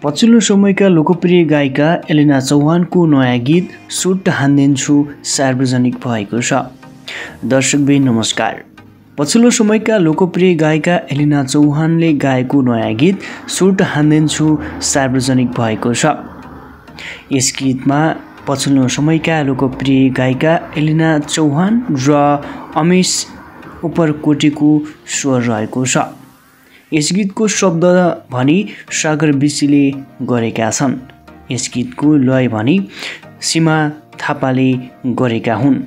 पछिल्लो समयका लोकप्रिय गायिका एलिना चौहानको नयाँ गीत सुट हान्दिन्छु सार्वजनिक भएको छ। दर्शकबिन नमस्कार। पछिल्लो समयका लोकप्रिय गायिका एलिना चौहानले गाएको नयाँ गीत सुट हान्दिन्छु सार्वजनिक भएको छ। यस गीतमा पछिल्लो समयका लोकप्रिय गायिका एलिना चौहान र अमिश उपरकोटीको स्वर रहेको छ। यस गीतको शब्द भनी सागर विशीले गरेका छन्। यस गीतको लय भनी सीमा थापाले गरेका हुन्।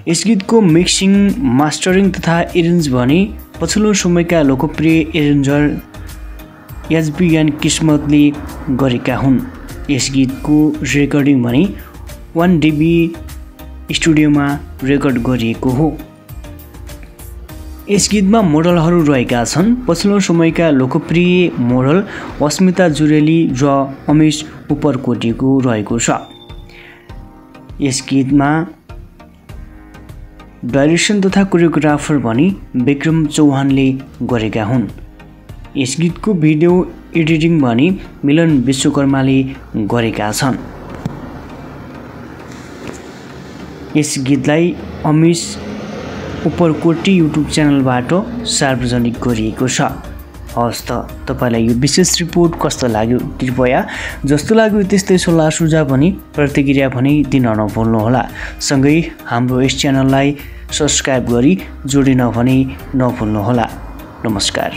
यस गीतको मिक्सिङ, मास्टरिङ तथा एरेन्ज भनी पछिल्लो समयका लोकप्रिय एरेन्जर एचबीएन किस्मतले गरेका हुन्। यस गीतको रेकर्डिङ भनी 1DB स्टुडियोमा रेकर्ड गरिएको हो। यस गीतमा मोडलहरू रहेका छन्। पछिल्लो समयका लोकप्रिय मोडल अस्मिता जुरेली र अमिश उपरकोटीको रहेको छ। यस गीतमा डाइरेक्सन तथा कोरियोग्राफर भनी विक्रम चौहानले गरेका हुन्। यस गीतको भिडियो एडिटिङ भनी मिलन विश्वकर्माले गरेका छन्। यस गीतलाई अमिश उपरकोटी युट्युब च्यानलबाट सार्वजनिक गरिएको छ। हवस् त तपाईलाई यो विशेष रिपोर्ट कस्तो लाग्यो कृपया जस्तो लाग्यो त्यस्तै सल्लाह सुझाव पनि प्रतिक्रिया पनि दिन नभुल्नुहोला। सँगै हाम्रो यस च्यानललाई सब्स्क्राइब गरी जोडिन पनि नभुल्नुहोला। नमस्कार।